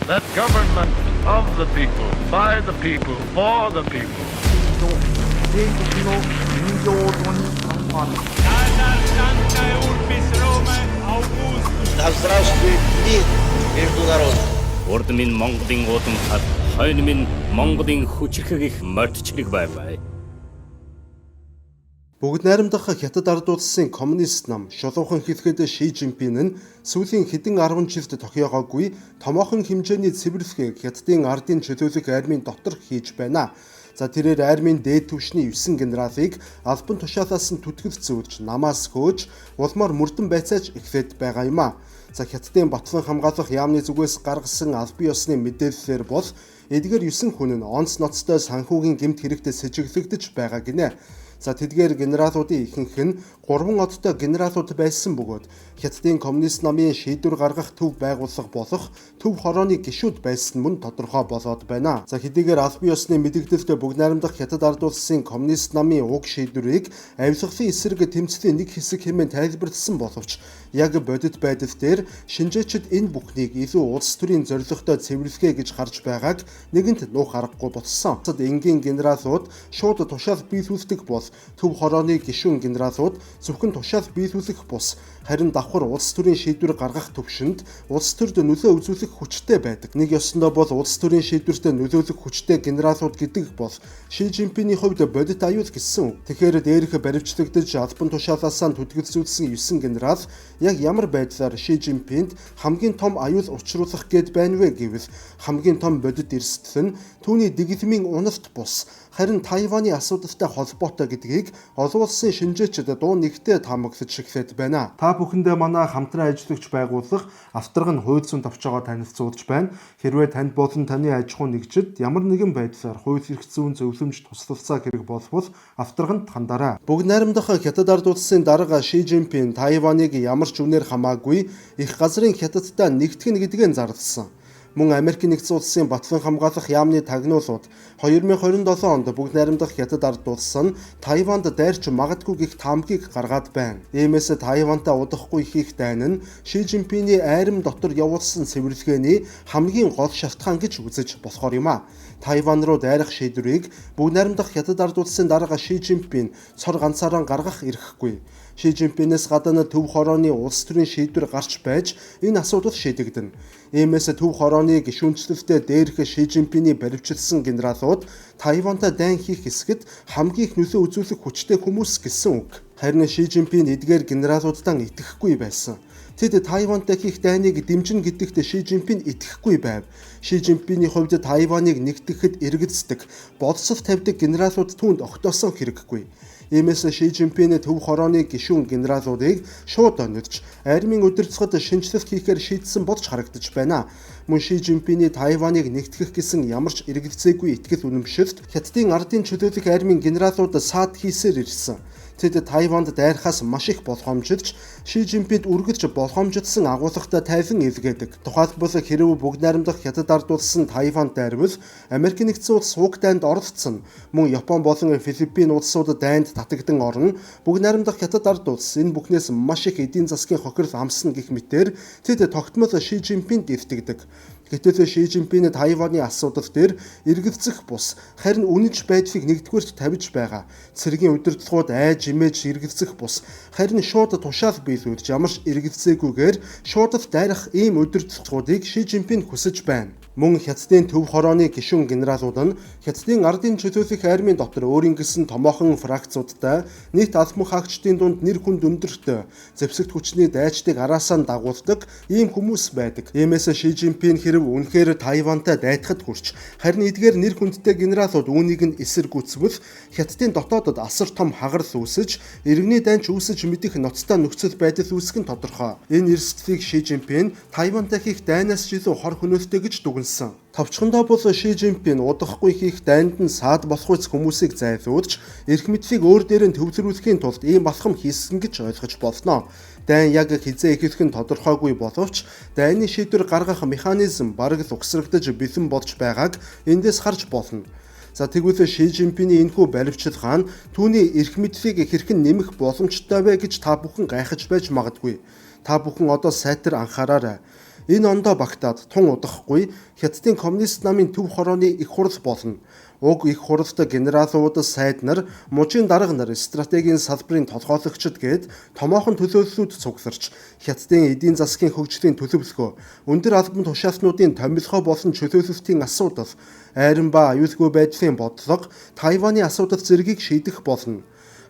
That government of the people, by the people, for the people. Да здравствует мир между народами. Урд минь Монголын уудам хад, хойно минь Монголын хүчрхэг их мордчлог байваа. Бүгд найрамдах Хятад ард улсын коммунист нам шулуухан хэлэхэд Ши Жинпин нь сүүлийн хэдэн 10 жилд тохиогоогүй томоохон хэмжээний цэвэрлэхийг Хятадын ардын чөлөөлөх армийн дотор хийж байна. За тэрээр армийн дээд түвшний 9 генералыг албан тушаалаас нь түтгэл зүүлж намаас хөөж улмаар мөрдөн байцааж эхлээд байгаа юм а. За Хятадын Батлан хамгаалах яамны зүгээс гаргасан албан ёсны мэдээллээр бол эдгээр 9 хүн нь онц ноцтой санхүүгийн гэмт хэрэгтэд сэжиглэгдэж байгаа гинэ. За тэдгээр генералуудын ихэнх нь 3 одтой генералууд байсан бөгөөд Хятадын коммунист намын шийдвэр гаргах төв байгууллага болох төв хорооны гишүүд байсан мөн тодорхой болоод байна. За хэдийгээр албан ёсны мэдэгдэлд бүгд найрамдах Хятад ард улсын коммунист намын уг шийдвэрийг авилгалын эсрэг тэмцлийн нэг хэсэг хэмээн тайлбарласан боловч яг бодит байдал дээр шинжээчид энэ бүхнийг илүү улс төрийн зорилготой цэвэрлэхэ гэж харж байгааг нэгэнт нуух аргагүй болсон. Хятад энгийн генералууд шууд тушаал биелүүлдэг бол төв хорооны гишүүн генералууд зөвхөн тушаал биелүүлэх бус харин давхар улс төрийн шийдвэр гаргах төвшөнд улс төрд нөлөө үзүүлэх хүчтэй байдаг. Нэг ёсондоо бол улс төрийн шийдвэрт нөлөөлөх хүчтэй генералууд гэдэг бол Ши Жинпиний хувьд бодит аюул гэсэн үг. Тэгэхээр дээрх баривчлагдаж албан тушаалаас нь түтгэлзүүлсэн 9 генерал яг ямар байдлаар Ши Жинпинд хамгийн том аюул учруулах гээд байна вэ гэвэл хамгийн том бодит эрсдэл нь түүний дэглэмийн уналт бус харин Тайваны асуудалтай холбоотой гэдгийг олон улсын шинжээчид дуу нэгтээ таамаглаж эхлээд байна. Та бүхэндээ манай хамтран ажиллагч байгууллага авторгын хууль зүйн товчоогоо танилцуулж байна. Хэрвээ танд болон таны аж ахуй нэгжид ямар нэгэн байдлаар хууль эрх зүйн зөвлөмж туслалцаа хэрэг болвол авторганд хандаарай. Бүгд найрамдах Хятад ард улсын дарга Ши Жинпин Тайваныг ямар ч үнээр хамаагүй их газрын Хятадтай нэгтгэн гэдгээ зарласан. Мөн Америкийн нэгдсэн улсын Батлан хамгаалах яамны тагнуулууд 2027 онд бүгд найрамдах Хятад ард улс нь Тайванд дайрч магадгүй гэх таамгийг гаргаад байна. Иймээс Тайвантай удахгүй хийх дайн нь Ши Жинпиний айрам дотор явуулсан цэвэрлэгээний хамгийн гол шалтгаан гэж үзэж болохоор юм а. Тайван руу дайрах шийдвэрийг бүгд найрамдах Хятад ард улсын дарга Ши Жинпин цор ганцаараа гаргах эрхгүй. Ши Жинпинээс гадна төв хорооны улс төрийн шийдвэр гарч байж энэ асуудал шийдэгдэнэ. Иймээс төв хорооны гишүүнчлэлтэй дээрх Ши Жинпиний баривчилсан генералууд Тайвантай дайн хийх хэсгэд хамгийн их нөлөө үзүүлэх хүчтэй хүмүүс гэсэн үг. Харин Ши Жинпин эдгээр генералуудаа итгэхгүй байсан. Тэд Тайвантай хийх дайныг дэмжинэ гэдэгт Ши Жинпин итгэхгүй байв. Ши Жинпиний хувьд Тайваныг нэгтгэхэд эргэлздэг, боловсрол тавьдаг генералууд түүнд огтоосон хэрэггүй. Иймээс Ши Жинпин төв хорооны гишүүн генералуудыг шууд онилж, армийн удирдлагад шинжилэлт хийхээр шийдсэн болж харагдаж байна. Мөн Ши Жинпиний Тайваныг нэгтгэх гэсэн ямар ч эргэлзээгүй итгэл үнэмшилт Хятадын ардын чөлөөлөх армийн генералууд саад хийсээр ирсэн. Тэд Тайванд дайрахаас маш их болгоомжилж, Ши Жинпинд үргэлж болгоомжлсон агуулгатай тайван эвгээд. Тухайлбал хэрв бүгд найрамдах Хятад ард улс нь Тайванд дайрвал Америкийн нэгдсэн улс уг дайнд оролцсон. Мөн Япон болон Филиппин улсууд дайнд татагдан орно. Бүгд найрамдах Хятад ард улс энэ бүхнээс маш их эдийн засгийн хохирол амсна гэх мэтээр тэд тогтмол Ши Жинпинд дэвтэгдэг. Гэтэл Ши Жинпин Тайваны асуудал дээр эргэлзэх бус харин үнэнч байдлыг нэгдүгээрт тавьж байгаа. Цэргийн удирдлагууд айж имэж эргэлзэх бус харин шууд тушаал биелүүлж ямар ч эргэлзээгүйгээр шууд дайрах ийм удирдлагуудыг Ши Жинпин хүсэж байна. Мөн Хятадын төв хорооны гишүүн генералууд нь Хятадын ардын чөлөөлөх армийн дотор өөрийн гэсэн томоохон фракцуудтай нийт албан хаагчдын дунд нэр хүнд өндөртэй зэвсэгт хүчний дайчдыг араасаа дагуулдаг ийм хүмүүс байдаг. Иймээс Ши Жинпин хэрв үнэхээр Тайвантай дайтахад хүрч харин эдгээр нэр хүндтэй генералууд үүнийг нь эсэргүүцвэл Хятадын дотоодод асар том хагарал үүсэж иргэний дайнч үүсэж мэдэх ноцтой нөхцөл байдал үүсэх нь тодорхой. Энэ эрсдлийг Ши Жинпин Тайвантай хийх дайнаас илүү хор хөнөөлтэй гэж дүгнэсэн. Товчхондоо бол Ши Жинпин удахгүй хийх дайнд нь саад болох үс хүмүүсийг зайлуулж эрх мэдлийг өөр дээр нь төвлөрүүлэхийн тулд ийм алхам хийсэн гэж ойлгож болно. Дайн яг хизээ эхлэх нь тодорхойгүй боловч дайны шийдвэр гаргах механизм бараг л угсрагдаж бэлэн болж байгааг эндээс харж болно. За тэгвэл Ши Жинпиний энэхүү баривчилгаа нь түүний эрх мэдлийг хэрхэн нэмэх боломжтой вэ гэж та бүхэн гайхаж байж магадгүй. Та бүхэн одоо сайтар анхаараарай. Энэ ондоо багтаад тун удахгүй Хятадын коммунист намын төв хорооны их хурл болно. Уг их хурлд генералууд, сайд нар, мужийн дарга нар, стратегийн салбарын толгойлогчд гээд томоохон төлөөллүүд цугларч Хятадын эдийн засгийн хөгжлийн төлөвлөгөө, өндөр албан тушаалтнуудын томилгоо болон чөлөөлөлтийн асуудал, айран ба аюулгүй байдлын бодлого, Тайваны асуудал зэргийг шийдэх болно.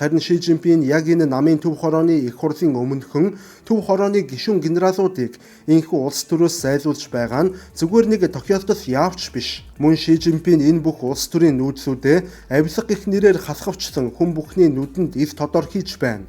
Харин Ши Жинпин яг энэ намын төв хорооны их хурлын өмнөхөн төв хорооны гишүүн генералуудыг энэхүү улс төрөөс зайлуулж байгаа нь зүгээр нэг тохиолдол яавч биш. Мөн Ши Жинпин энэ бүх улс төрийн нүүдлүүдэд авилга гэх нэрээр халахвчлан хүн бүхний нүдэнд ив тодор хийж байна.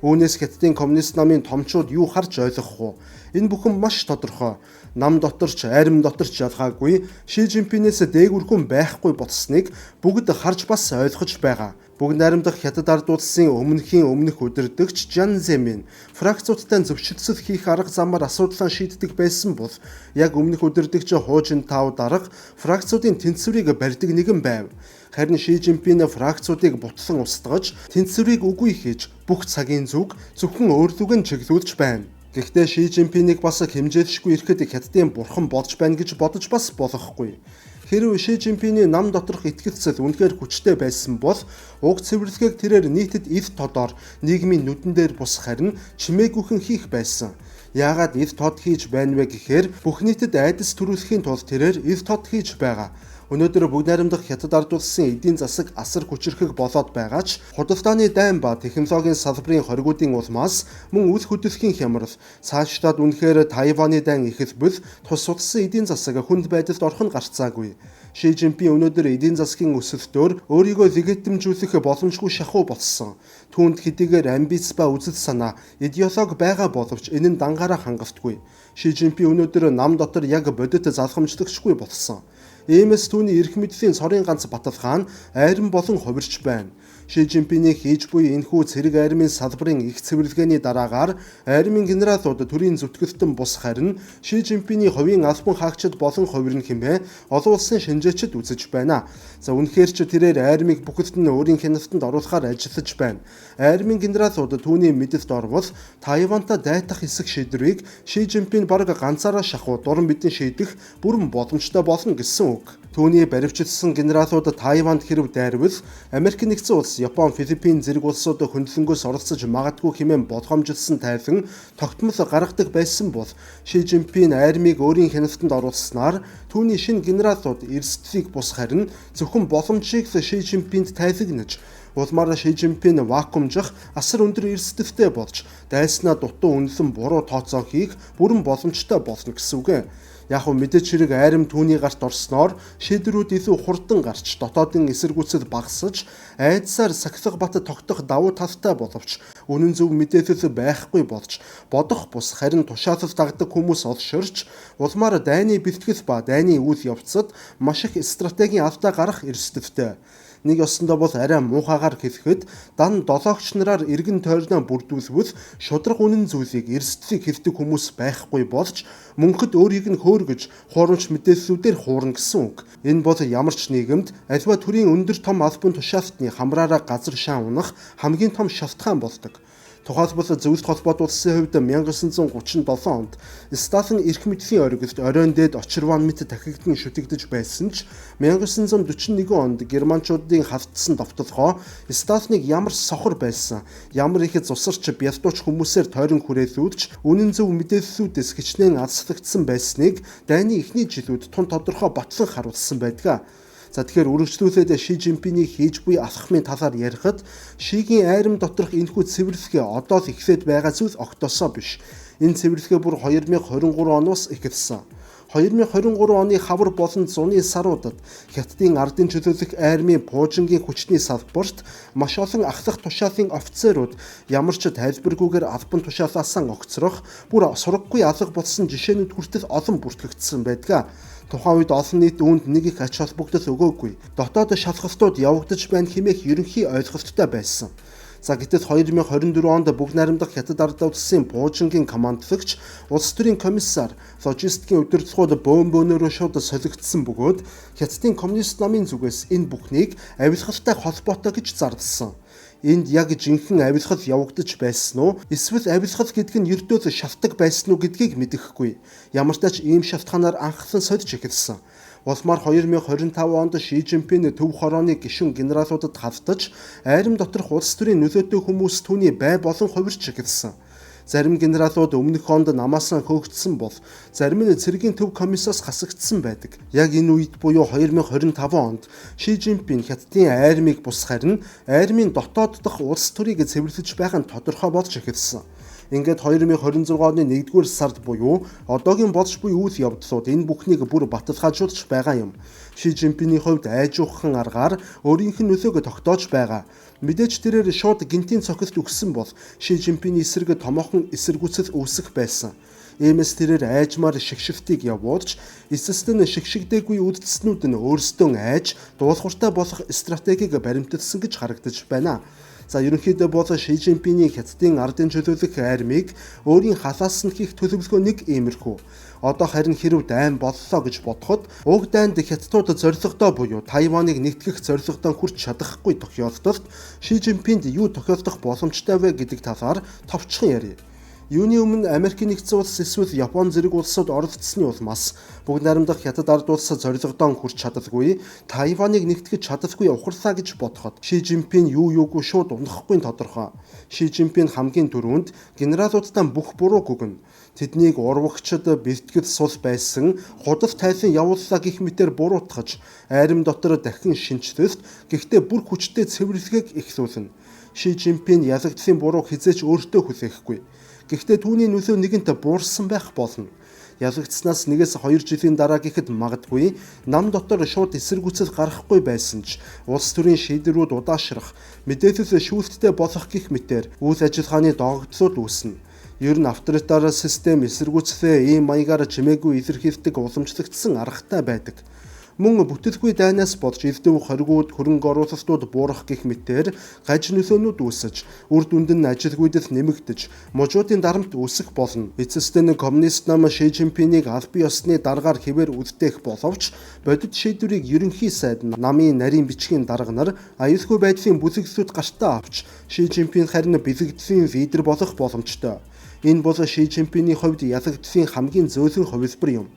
Үүнээс Хятадын коммунист намын томчууд юу харж ойлгох вэ? Энэ бүхэн маш тодорхой. Нам дотор ч айрам дотор ч ялгаагүй Ши Жинпинээс дээгүрхэн байхгүй болсныг бүгд харж бас ойлгож байгаа. Бүгд найрамдах Хятад ард улсын өмнөх удирдагч Жан Зэмин фракцуудтай зөвшөлтсөл хийх арга замаар асуудлаа шийддэг байсан бол яг өмнөх удирдагч Ху Жинтао дарга фракцуудын тэнцвэрийг барьдаг нэгэн байв. Харин Ши Жинпин фракцуудыг бутлан устгаж тэнцвэрийг үгүй хийж бүх цагийн зүг зөвхөн өөрлөгөө чиглүүлж байна. Гэхдээ Ши Жинпинийг бас хэмжээлшгүй ирэхэд Хятадын бурхан болж байна гэж бодож бас болохгүй. Хэрвээ Ши Жинпиний нам доторх итгэлцэл үнэхээр хүчтэй байсан бол уг цэвэрлэгийг тэрээр нийтэд ив тодор нийгмийн нүдэн дээр бус харин чимээгүйхэн хийх байсан. Яагаад ив тод хийж байна вэ гэхээр бүх нийтэд айдас төрүүлэхийн тулд тэрээр ив тод хийж байгаа. Өнөөдөр бүгд найрамдах Хятад ард улсын эдийн засаг асар хүчирхэг болоод байгаа ч худалдааны дайн ба технологийн салбарын хоригуудын улмаас мөн үл хөдлөхийн хямрал цаашлаад үнэхээр Тайваны дайн ихэлбэл тус судалсан эдийн засаг хүнд байдалд орох нь гарцаагүй. Ши Жинпин өнөөдөр эдийн засгийн өсөлтөөр өөрийгөө легитимжүүлэх боломжгүй шахуу болсон. Түүнд хэдийгээр амбиц ба үзэл санаа, идеологи байгаа боловч энэ нь дангаараа хангалтгүй. Ши Жинпин өнөөдөр нам дотор яг бодит залхамжлагчгүй болсон. Иймээс түүний эрх мэдлийн цорын ганц баталгаа нь айран болон хувирч байна. Ши Жинпиний хийж буй энэхүү цэрэг айрмын салбарын их цэвэрлэгээний дараагаар айрмын генералууд төрийн зүтгэлтэн бус харин Ши Жинпиний хувийн албан хаагчид болон хувирна хэмээн олон улсын шинжээчид үзэж байна. За үнэхээр ч тэрээр айрмыг бүхэлд нь өөрийн хяналтанд оруулахаар ажиллаж байна. Айрмын генералууд түүний мэдэлд орвол Тайванта дайтах хэсэг шийдвэрийг Ши Жинпин бараг ганцаараа шахуу дуран бидэн шийдэх бүрэн боломжтой болно гэсэн үг. Түүний баривчилсан генералууд Тайванд хэрв дайрвал Америк нэгдсэн улс, Япон, Филиппин зэрэг улсууд хөндлөнгөөс оролцож магадгүй хэмээн болгоомжилсан тайлан тогтмол гаргадаг байсан бол Ши Жинпин айрмыг өөрийн хяналтанд оруулснаар түүний шинэ генералууд эрсдлийг бус харин зөвхөн боломжийг Ши Жинпинд тайлагнаж улмаар Ши Жинпин вакуумжих асар өндөр эрсдэлтэй болж дайснаа дутуу үнэлэн буруу тооцоо хийх бүрэн боломжтой болно гэсэн үг. Яг нь мэдээч хэрэг айрам түүний гарт орсноор шийдвэрүүд илүү хурдан гарч дотоодын эсэргүүцэл багасж айдсаар сахилга бат тогтох давуу талтай боловч үнэн зөв мэдээлэл байхгүй болж бодох бус харин тушаалал дагдаг хүмүүс олширч улмаар дайны бэлтгэл ба дайны үйл явцад маш их стратегийн алдаа гарах эрсдэлтэй. Нэг ёсондоо бол арай муухагаар хэлэхэд дан долоогч нараар эргэн тойрноо бүрдүүлвэл шудраг үнэн зүйлийг эрсдлийг хэлдэг хүмүүс байхгүй болж мөнхөд өөрийг нь хөөргөж хуурамч мэдээллүүдээр хуурна гэсэн үг. Энэ бол ямар ч нийгэмд альва төрийн өндөр том албан тушаалтны хамраараа газар шаа унах хамгийн том шалтгаан болдог. Тухайлбал Зөвлөлт холбоот улсын хувьд 1937 онд Сталин эрх мэдлийн оргилд оройн дээд очирван мэт дахигдсан шүтэгдэж байсан ч 1941 онд германчуудын халтсан довтолгоо Сталиныг ямар сохор байсан, ямар их зусарч бялдууч хүмүүсээр тойрон хүрээлүүлж үнэн зөв мэдээллүүдээс хичнээн алслагдсан байсныг дайны эхний жилүүд тун тодорхой батлан харуулсан байдаг. За тэгэхээр үргэлжлүүлээд Ши Жинпиний хийж буй алхмын талаар ярихад Шигийн айрам доторх энэхүү цэвэрлэгээ одоо л эхлээд байгаа зүйл огтосоо биш. Энэ цэвэрлэгээ бүр 2023 оноос эхэлсэн. 2023 оны хавар болон зуны саруудад Хятадын ардын чөлөөлөх айрмын пуужингийн хүчний салбарт маш олон ахлах тушаалын офицерууд ямар ч тайлбаргүйгээр албан тушаалаасаа огцрох бүр сургагүй алга болсон жишээнүүд хүртэл олон бүртгэгдсэн байдаг. Тухайн үед олон нийт үүнд нэг их ач холбогдол өгөөгүй. Дотоод шалгалтууд явагдаж байна хэмээх ерөнхий ойлголттой байсан. За гэтэл 2024 онд бүгд найрамдах Хятад ард улсын пуужингийн командлагч улс төрийн комиссар логистикийн удирдлагууд бөөнөөрөө шууд солигдсон бөгөөд Хятадын коммунист намын зүгээс энэ бүхнийг авилгалтай холбоотой гэж зарласан. Энд яг жинхэнэ авилгал явагдаж байсан уу? Эсвэл авилгал гэдэг нь ердөө шавтаг байсан уу гэдгийг мэдэхгүй. Ямар ч тач ийм шалтгаанаар анхлан сольж эхэлсэн. Улмаар 2025 онд Ши Жинпин төв хорооны гишүүн генералуудад хавтаж, айрам доторх улс төрийн нөлөөтэй хүмүүс түүний бай болон хувирч эхэлсэн. Зарим генералууд өмнөх онд намаас хөөгдсөн бол зарим нь цэргийн төв комиссаас хасагдсан байдаг. Яг энэ үед буюу 2025 онд Ши Жинпин хятадын айрмыг бус харин айрмын дотоод дахь улс төрийг цэвэрлэж байгаа нь тодорхой болж эхэлсэн. Ингээд 2026 оны 1-р сард буюу одоогийн болж буй үйл явдлууд энэ бүхнийг бүр баталгаажуулж байгаа юм. Ши Жинпиний хувьд айжуухан аргаар өөрийнх нь нөлөөг тогтоож байгаа. Мэдээж тэрээр шууд гинтийн цохилт өгсөн бол Ши Жинпиний эсрэг томоохон эсэргүүцэл үүсэх байсан. Иймээс тэрээр айжмаар шигшвтийг явуулж, эцэст нь шигшигдээгүй үйлдэлснүүд нь өөрсдөө айж дуулууртай болох стратегийг баримталсан гэж харагдаж байна. За ерөнхийдөө бол Ши Жинпиний хятадын ардын чөлөөлөх айрмыг өөрийн халаас нь хийх төлөвлөгөө нэг иймэрхүү. Одоо харин хэрв дайн боллоо гэж бодоход уг дайнд хятадууд зорилгодоо буюу Тайваныг нэгтгэх зорилгодоо хүрч чадахгүй тохиолдолд Ши Жинпинд юу тохиолдох боломжтой вэ гэдэг талаар товчхон ярив. Юуны өмнө Америкийн нэгдсэн улс эсвэл Япон зэрэг улсууд оролцсны улмаас бүгд найрамдах хятад ард улс зорилгодоо хүрч чадалгүй, Тайваныг нэгтгэж чадалгүй ухарлаа гэж бодоход Ши Жинпин юугүй шууд унахгүй тодорхой. Ши Жинпин хамгийн түрүүнд генералуудтай бүх бурууг өгнө. Тэднийг урвагчд бэлтгэл сул байсан худал тайлан явууллаа гэх мэтээр буруутгаж, айрам дотор дахин шинчлэлт, гэхдээ бүр хүчтэй цэвэрлэгийг эхлүүлнэ. Ши Жинпин ялагдсан бурууг хизээч өөртөө хүлээхгүй. Гэхдээ түүний нөлөө нэгэнт буурсан байх болно. Ялагдсанаас 1-2 жилийн дараа гэхэд магадгүй нам дотор шууд эсэргүүцэл гарахгүй байсан ч улс төрийн шийдвэрүүд удаашрах, мэдээлэл шүүлттэй болох гэх мэтээр үйл ажиллагааны догогдлууд үүснэ. Ер нь авторитар систем эсэргүүцлээ ийм маягаар чимээгүй илэрхийлдэг уламжлагдсан аргатай байдаг. Мөн бүтэлгүй дайнаас болж элдв хоригууд хөрөнгө оруулалтууд буурах гэх мэтээр гаж нөлөөнүүд үүсэж, үр дүнд нь ажилгүйдэл нэмэгдэж, мужуудын дарамт үүсэх болно. Эцэст нь коммунист нам Ши Жинпинийг аль бие усны даргаар хэвээр үлдээх боловч бодит шийдвэрийг ерөнхий сайд намын нарийн бичгийн дарга нар аюулгүй байдлын бүлэглэлүүд гартаа авч Ши Жинпин харин бэлэгдлийн лидер болох боломжтой. Энэ бол Ши Жинпиний хувьд ялагдсан хамгийн зөөлөн хувилбар юм.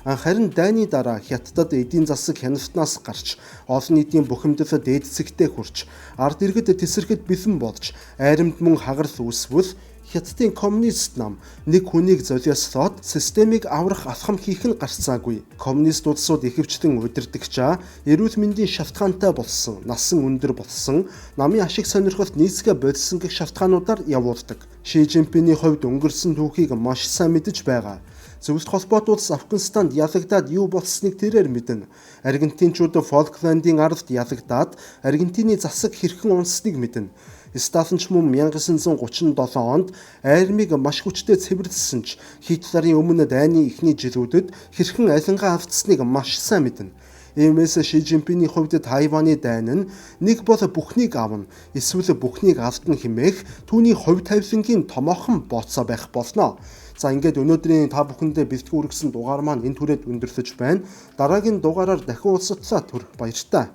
Харин дайны дараа хятадд эдийн засаг хяналтнаас гарч олон нийтийн бухимдал дээд зэгтээ хүрч ард иргэд тесрэхэд бэлэн болж айрамд мөн хагарал үүсвэл хятадын коммунист нам нэг хүнийг золиослоод системийг аврах алхам хийх нь гарцаагүй. Коммунист улсууд ихэвчлэн удирдагчаа эрүүл мэндийн шалтгаантай болсон, насан өндөр болсон, намын ашиг сонирхолд нийцгээ болсон гэх шалтгаануудаар явуулдаг. Ши Жинпиний хувьд өнгөрсөн түүхийг маш сайн мэдэж байгаа. Зөвлөлт холбоот улс Афганистанд ялагдаад юу болсныг тэрээр мэднэ. Аргентинчууд Фолкландын ардд ялагдаад Аргентины засаг хэрхэн унсныг мэднэ. Сталинч мөн 1937 онд айрмыг маш хүчтэй цэвэрлсэн ч Хитлерийн өмнө дайны эхний жилүүдэд хэрхэн алингаа алдсныг маш сайн мэднэ. Иймээс Ши Жинпиний хувьд Тайваны дайн нь нэг бол бүхнийг авна, эсвэл бүхнийг алдна хэмээх түүний хувь тавилангийн томоохон бооцоо байх болно. За ингээд өнөөдрийн та бүхэндээ бэлтгэн хүргэсэн дугаар маань энэ түрээд өндөрлөж байна. Дараагийн дугаараар дахин уулзтлаа. Баяртай.